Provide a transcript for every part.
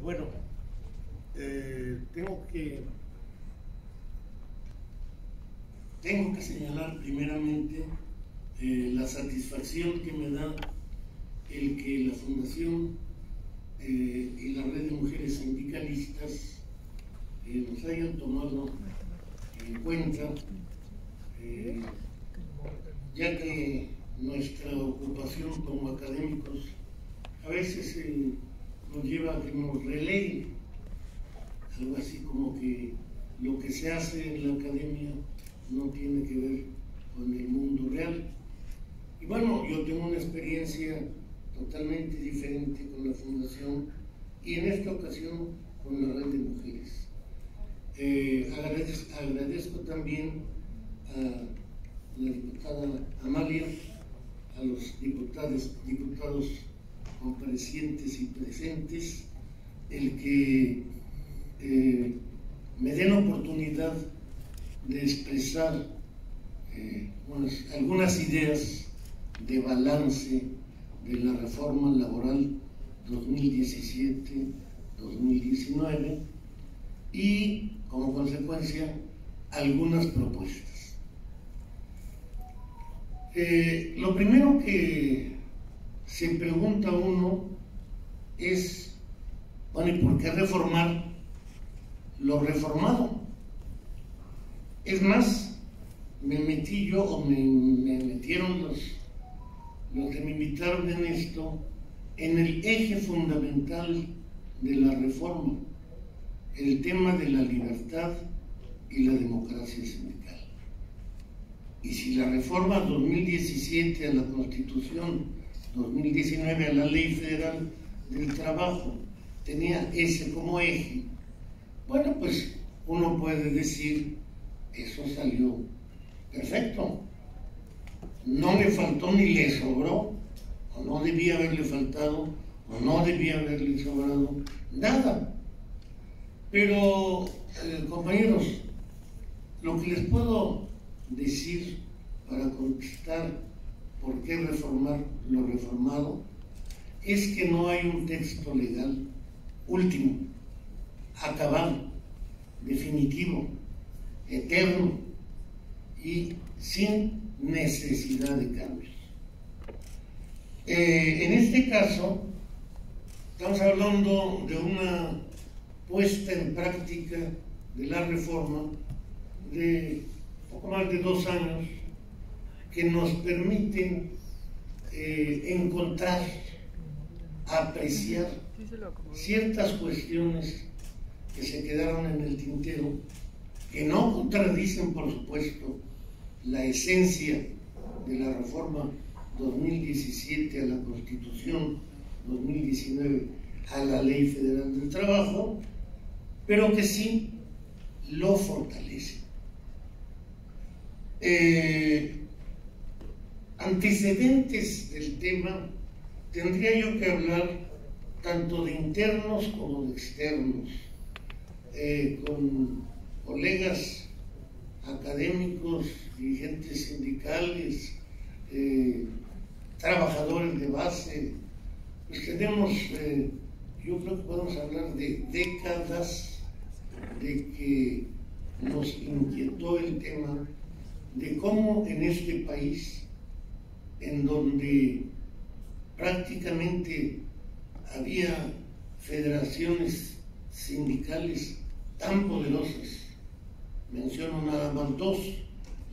Y bueno, tengo que señalar primeramente la satisfacción que me da el que la Fundación y la Red de Mujeres Sindicalistas nos hayan tomado en cuenta, ya que nuestra ocupación como académicos a veces nos lleva a que nos releguen, algo así como que lo que se hace en la academia no tiene que ver con el mundo real. Y bueno, yo tengo una experiencia totalmente diferente con la Fundación y en esta ocasión con la Red de Mujeres. Agradezco también a la diputada Amalia, a los diputados comparecientes y presentes, el que me den la oportunidad de expresar algunas ideas de balance de la reforma laboral 2017-2019 y, como consecuencia, algunas propuestas. Lo primero que se pregunta uno es, bueno, ¿y por qué reformar lo reformado? Es más, me metí yo, o me metieron los que me invitaron en esto, en el eje fundamental de la reforma, el tema de la libertad y la democracia sindical. Y si la reforma 2017 a la Constitución, 2019 a la Ley Federal del Trabajo tenía ese como eje, bueno, pues uno puede decir, eso salió perfecto. No le faltó ni le sobró, o no debía haberle faltado, o no debía haberle sobrado nada. Pero, compañeros, lo que les puedo decir para contestar por qué reformar lo reformado es que no hay un texto legal último, acabado, definitivo, eterno y sin necesidad de cambios. En este caso, estamos hablando de una puesta en práctica de la reforma de poco más de 2 años que nos permiten encontrar, apreciar ciertas cuestiones que se quedaron en el tintero, que no contradicen, por supuesto, la esencia de la reforma 2017 a la Constitución, 2019 a la Ley Federal del Trabajo, pero que sí lo fortalece. Antecedentes del tema, tendría yo que hablar tanto de internos como de externos, con colegas académicos, dirigentes sindicales, trabajadores de base. Pues tenemos, yo creo que podemos hablar de décadas de que nos inquietó el tema de cómo en este país, en donde prácticamente había federaciones sindicales tan poderosas, menciono nada más 2,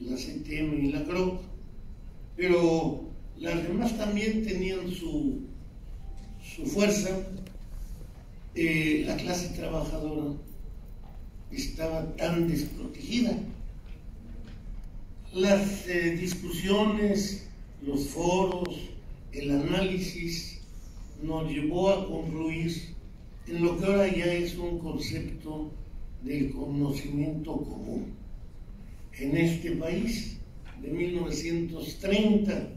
la CTM y la CROC, pero las demás también tenían su fuerza. La clase trabajadora estaba tan desprotegida. Las discusiones, los foros, el análisis nos llevó a concluir en lo que ahora ya es un concepto del conocimiento común. En este país, de 1930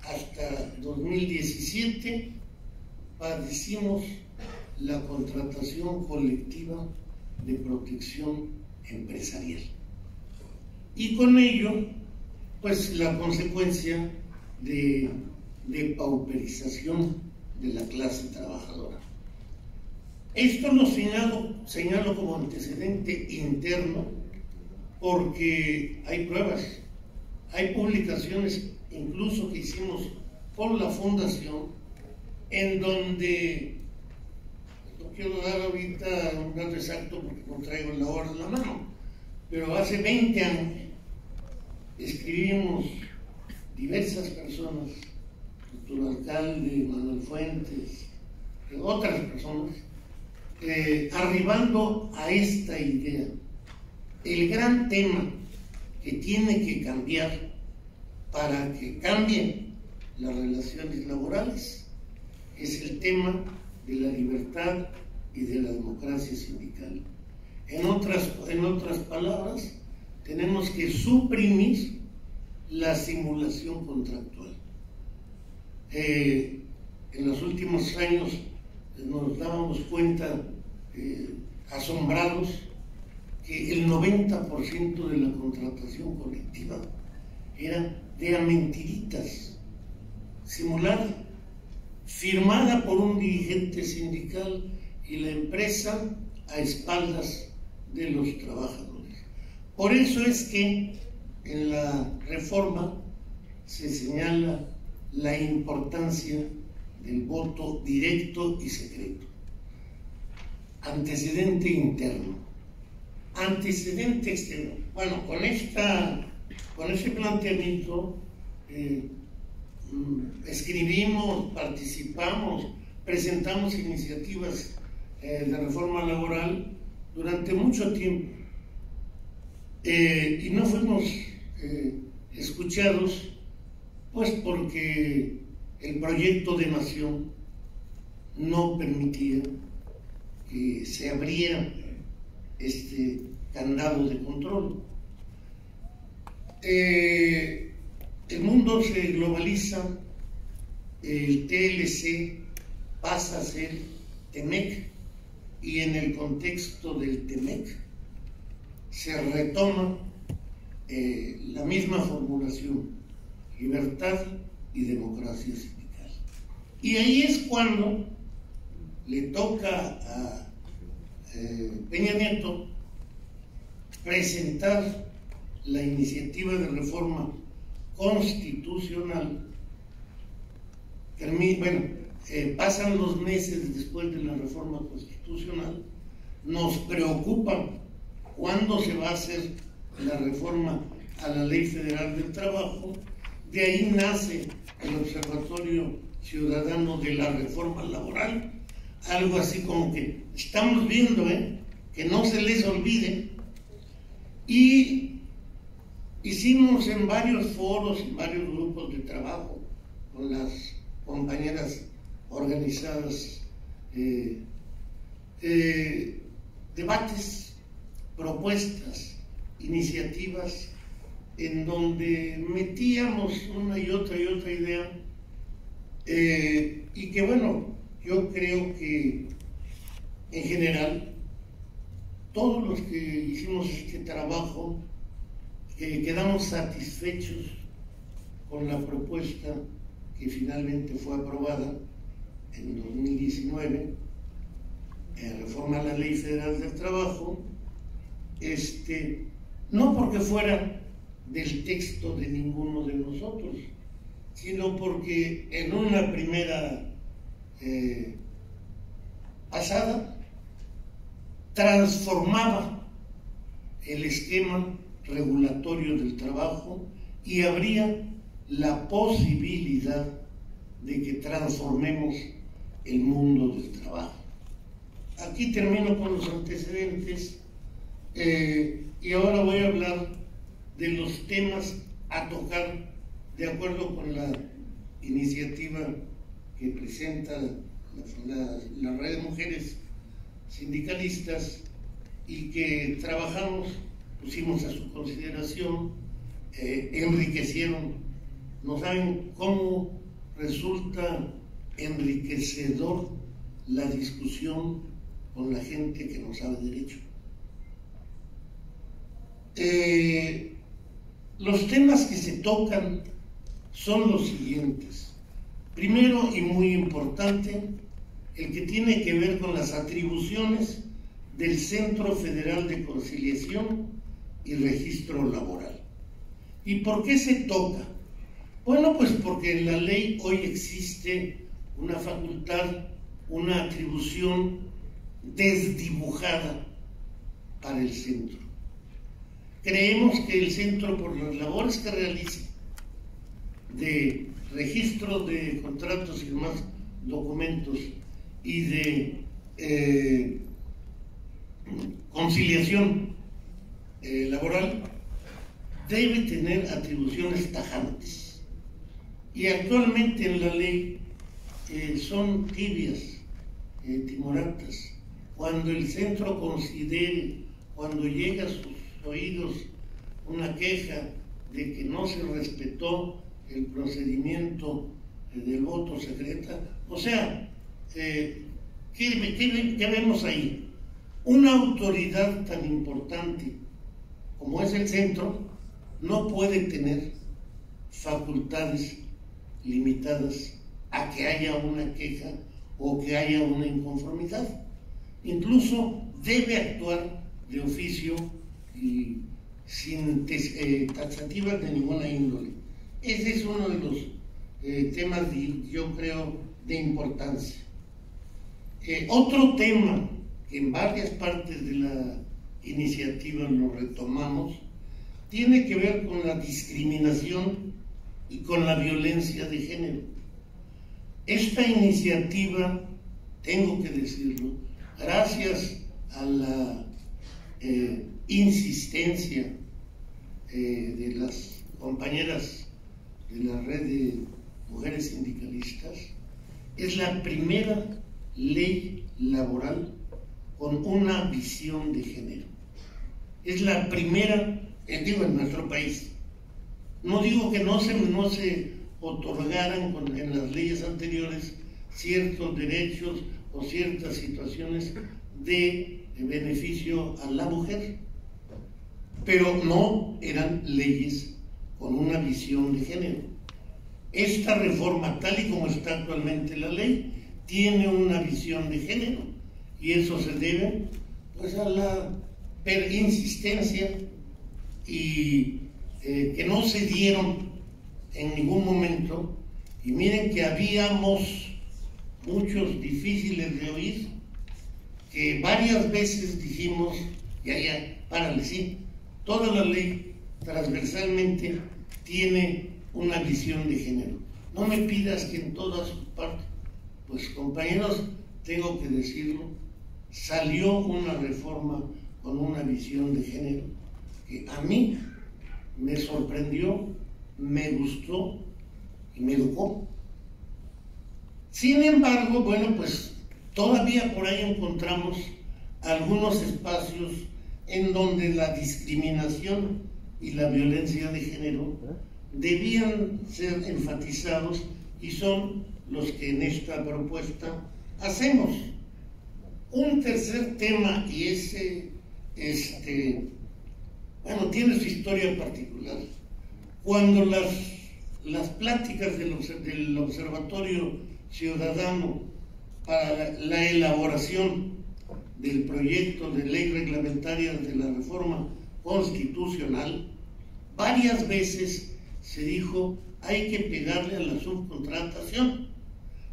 hasta 2017, padecimos la contratación colectiva de protección empresarial. Y con ello, pues la consecuencia de pauperización de la clase trabajadora. Esto lo señalo como antecedente interno porque hay pruebas, hay publicaciones incluso que hicimos por la fundación en donde, no quiero dar ahorita un dato exacto porque no traigo la hora en la mano, pero hace 20 años escribimos diversas personas, el alcalde, Manuel Fuentes, otras personas, arribando a esta idea. El gran tema que tiene que cambiar para que cambien las relaciones laborales es el tema de la libertad y de la democracia sindical. En otras palabras, tenemos que suprimir la simulación contractual. En los últimos años nos dábamos cuenta, asombrados, que el 90% de la contratación colectiva era de a mentiritas, simulada, firmada por un dirigente sindical y la empresa a espaldas de los trabajadores. Por eso es que en la reforma se señala la importancia del voto directo y secreto. Antecedente interno. Antecedente externo. Bueno, con ese planteamiento escribimos, participamos, presentamos iniciativas de reforma laboral durante mucho tiempo y no fuimos escuchados, pues porque el proyecto de nación no permitía que se abriera este candado de control. El mundo se globaliza, el TLC pasa a ser TEMEC y en el contexto del TEMEC se retoma la misma formulación, libertad y democracia sindical. Y ahí es cuando le toca a Peña Nieto presentar la iniciativa de reforma constitucional. Pasan los meses después de la reforma constitucional, nos preocupa cuándo se va a hacer la reforma a la Ley Federal del Trabajo. De ahí nace el Observatorio Ciudadano de la Reforma Laboral, algo así como que estamos viendo, que no se les olvide. Y hicimos en varios foros y varios grupos de trabajo con las compañeras organizadas debates, propuestas, iniciativas en donde metíamos una y otra idea y que bueno, yo creo que en general todos los que hicimos este trabajo quedamos satisfechos con la propuesta que finalmente fue aprobada en 2019, reforma a la Ley Federal del Trabajo, no porque fuera del texto de ninguno de nosotros, sino porque en una primera pasada transformaba el esquema regulatorio del trabajo y habría la posibilidad de que transformemos el mundo del trabajo. Aquí termino con los antecedentes y ahora voy a hablar de los temas a tocar de acuerdo con la iniciativa que presenta la Red de Mujeres Sindicalistas y que trabajamos, pusimos a su consideración, enriquecieron. No saben cómo resulta enriquecedor la discusión con la gente que no sabe derecho. Los temas que se tocan son los siguientes. Primero y muy importante, el que tiene que ver con las atribuciones del Centro Federal de Conciliación y Registro Laboral. ¿Y por qué se toca? Bueno, pues porque en la ley hoy existe una facultad, una atribución desdibujada para el centro. Creemos que el centro, por las labores que realiza de registro de contratos y demás documentos y de conciliación laboral, debe tener atribuciones tajantes. Y actualmente en la ley son tibias, timoratas. Cuando el centro considere, cuando llega a sus oídos una queja de que no se respetó el procedimiento del voto secreta, o sea, ¿qué vemos ahí? Una autoridad tan importante como es el centro no puede tener facultades limitadas a que haya una queja o que haya una inconformidad. Incluso debe actuar de oficio y sin taxativas de ninguna índole. Ese es uno de los temas, yo creo, de importancia. Otro tema que en varias partes de la iniciativa lo retomamos, tiene que ver con la discriminación y con la violencia de género. Esta iniciativa, tengo que decirlo, gracias a la insistencia de las compañeras de la red de mujeres sindicalistas, es la primera ley laboral con una visión de género. Es la primera, en nuestro país. No digo que no se otorgaran en las leyes anteriores ciertos derechos o ciertas situaciones de beneficio a la mujer, pero no eran leyes con una visión de género. Esta reforma, tal y como está actualmente la ley, tiene una visión de género, y eso se debe pues a la insistencia y que no se dieron en ningún momento. Y miren que habíamos muchos difíciles de oír, que varias veces dijimos, ya, párale, sí, toda la ley transversalmente tiene una visión de género. No me pidas que en todas sus partes, pues compañeros, tengo que decirlo, salió una reforma con una visión de género que a mí me sorprendió, me gustó y me educó. Sin embargo, bueno, pues todavía por ahí encontramos algunos espacios en donde la discriminación y la violencia de género debían ser enfatizados, y son los que en esta propuesta hacemos. Un tercer tema, y ese bueno, tiene su historia particular. Cuando las pláticas del Observatorio Ciudadano para la elaboración del proyecto de ley reglamentaria de la reforma constitucional, varias veces se dijo, hay que pegarle a la subcontratación.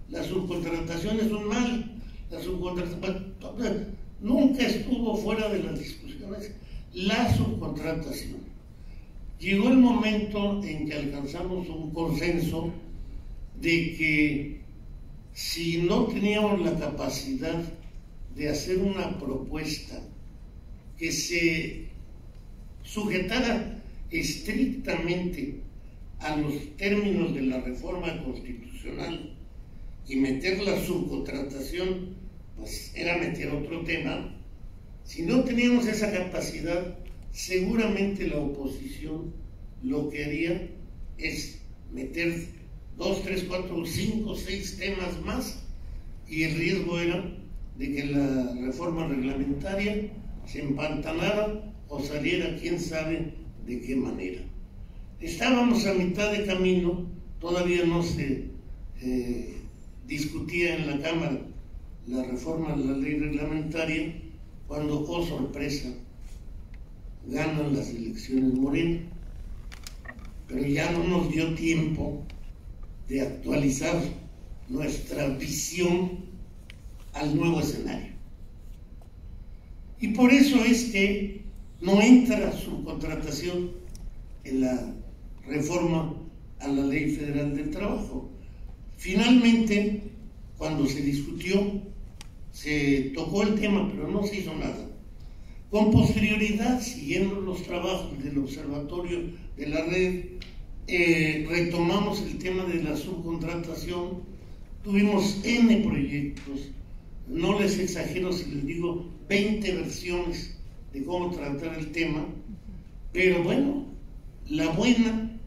La subcontratación es un mal. La subcontratación nunca estuvo fuera de las discusiones. La subcontratación. Llegó el momento en que alcanzamos un consenso de que si no teníamos la capacidad de hacer una propuesta que se sujetara estrictamente a los términos de la reforma constitucional y meter la subcontratación, pues era meter otro tema. Si no teníamos esa capacidad, seguramente la oposición lo que haría es meter 2, 3, 4, 5, 6 temas más, y el riesgo era de que la reforma reglamentaria se empantanara o saliera quién sabe de qué manera. Estábamos a mitad de camino, todavía no se discutía en la Cámara la reforma de la ley reglamentaria cuando, oh sorpresa, ganan las elecciones Morena. Pero ya no nos dio tiempo de actualizar nuestra visión al nuevo escenario. Y por eso es que no entra su contratación en la reforma a la Ley Federal del Trabajo. Finalmente, cuando se discutió, se tocó el tema, pero no se hizo nada. Con posterioridad, siguiendo los trabajos del Observatorio de la Red, retomamos el tema de la subcontratación. Tuvimos N proyectos, no les exagero si les digo 20 versiones de cómo tratar el tema, pero bueno, la buena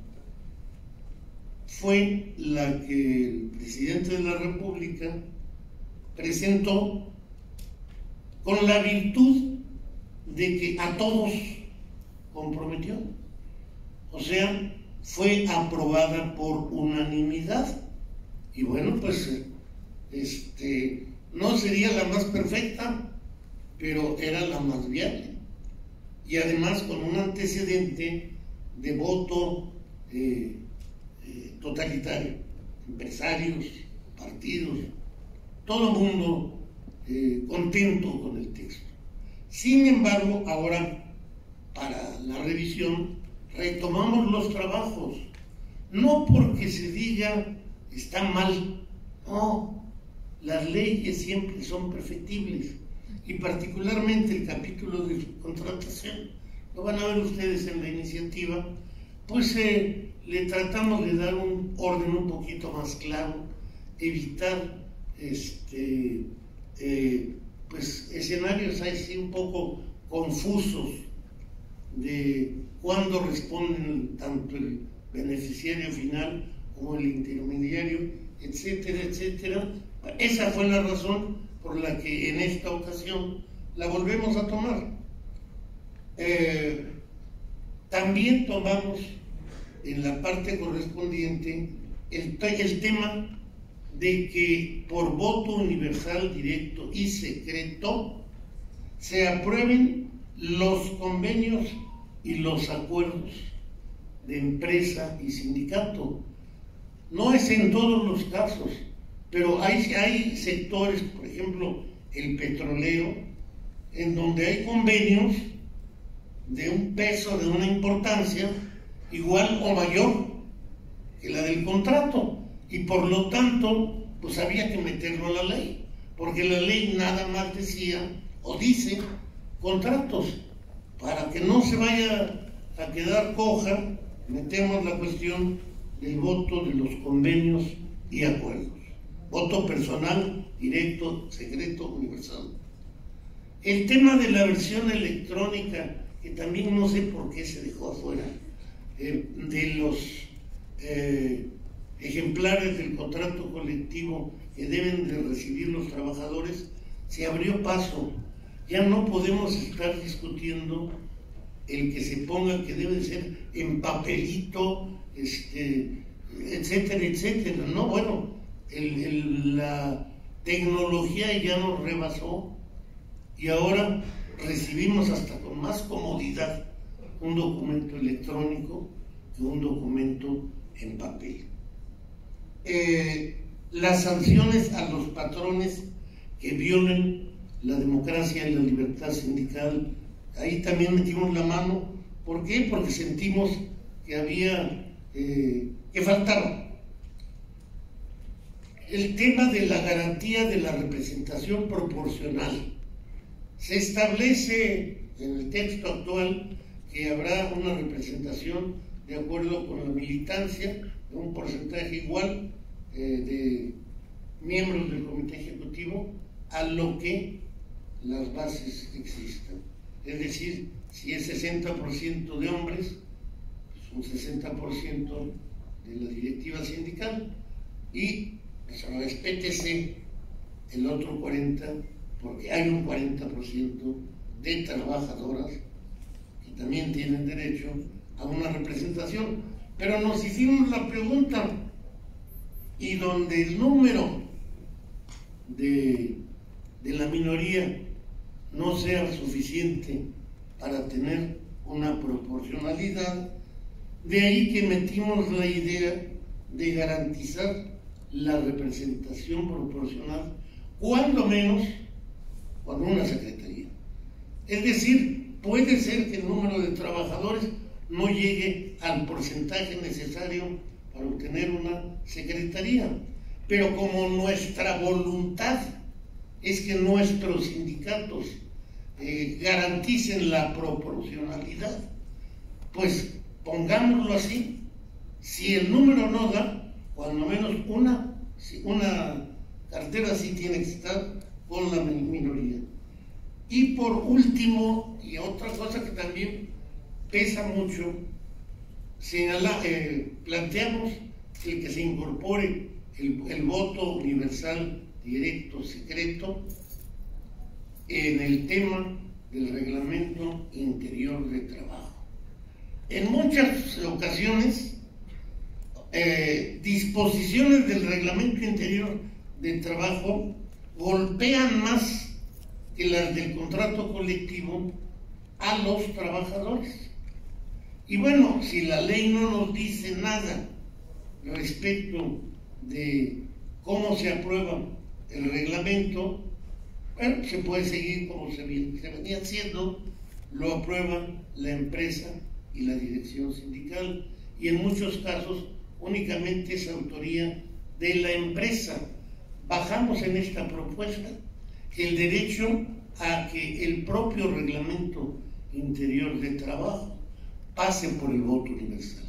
fue la que el presidente de la República presentó con la virtud de que a todos comprometió. O sea, fue aprobada por unanimidad. Y bueno, pues no sería la más perfecta, pero era la más viable. Y además con un antecedente de voto totalitario, empresarios, partidos, todo el mundo contento con el texto. Sin embargo, ahora, para la revisión, retomamos los trabajos, no porque se diga está mal, no, las leyes siempre son perfectibles, y particularmente el capítulo de contratación, lo van a ver ustedes en la iniciativa, pues le tratamos de dar un orden un poquito más claro, evitar pues escenarios así un poco confusos de cuándo responden tanto el beneficiario final como el intermediario, etcétera, etcétera. Esa fue la razón por la que en esta ocasión la volvemos a tomar. También tomamos en la parte correspondiente el tema de que por voto universal, directo y secreto se aprueben los convenios y los acuerdos de empresa y sindicato. No es en todos los casos, pero hay sectores, por ejemplo, el petrolero, en donde hay convenios de un peso, de una importancia igual o mayor que la del contrato, y por lo tanto pues había que meterlo a la ley, porque la ley nada más decía o dice contratos. Para que no se vaya a quedar coja, metemos la cuestión del voto de los convenios y acuerdos, voto personal, directo, secreto, universal. El tema de la versión electrónica, que también no sé por qué se dejó afuera, de los ejemplares del contrato colectivo que deben de recibir los trabajadores, se abrió paso. Ya no podemos estar discutiendo el que se ponga que debe ser en papelito, etcétera, etcétera. No, bueno, la tecnología ya nos rebasó y ahora recibimos hasta con más comodidad un documento electrónico que un documento en papel. Las sanciones a los patrones que violen la democracia y la libertad sindical, ahí también metimos la mano. ¿Por qué? Porque sentimos que había, que faltaba. El tema de la garantía de la representación proporcional. Se establece en el texto actual que habrá una representación de acuerdo con la militancia de un porcentaje igual de miembros del comité ejecutivo a lo que las bases existan. Es decir, si es 60% de hombres, pues un 60% de la directiva sindical, y pues, respétese el otro 40%, porque hay un 40% de trabajadoras que también tienen derecho a una representación. Pero nos hicimos la pregunta, y donde el número de de la minoría no sea suficiente para tener una proporcionalidad. De ahí que metimos la idea de garantizar la representación proporcional, cuando menos con una secretaría. Es decir, puede ser que el número de trabajadores no llegue al porcentaje necesario para obtener una secretaría, pero como nuestra voluntad es que nuestros sindicatos garanticen la proporcionalidad, pues pongámoslo así: si el número no da, cuando menos una cartera sí tiene que estar con la minoría. Y por último, y otra cosa que también pesa mucho, planteamos el que se incorpore el voto universal, directo, secreto, en el tema del reglamento interior de trabajo. En muchas ocasiones, disposiciones del reglamento interior de trabajo golpean más que las del contrato colectivo a los trabajadores. Y bueno, si la ley no nos dice nada respecto de cómo se aprueba el reglamento, bueno, se puede seguir como se venía haciendo, lo aprueba la empresa y la dirección sindical, y en muchos casos únicamente es autoría de la empresa. Bajamos en esta propuesta el derecho a que el propio reglamento interior de trabajo pase por el voto universal.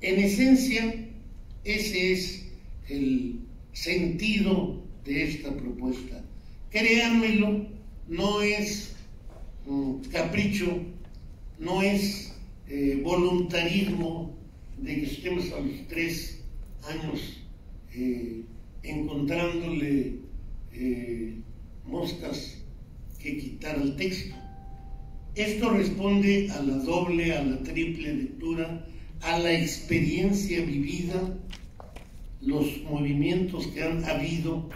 En esencia, ese es el sentido de esta propuesta. Créanmelo, no es capricho, no es voluntarismo de que estemos a los 3 años encontrándole moscas que quitar al texto. Esto responde a la doble, a la triple lectura, a la experiencia vivida. Los movimientos que han habido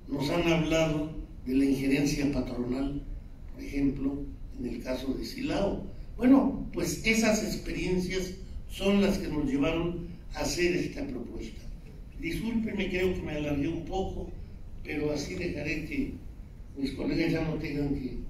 nos han hablado de la injerencia patronal, por ejemplo, en el caso de Silao. Bueno, pues esas experiencias son las que nos llevaron a hacer esta propuesta. Discúlpenme, creo que me alargué un poco, pero así dejaré que mis colegas ya no tengan que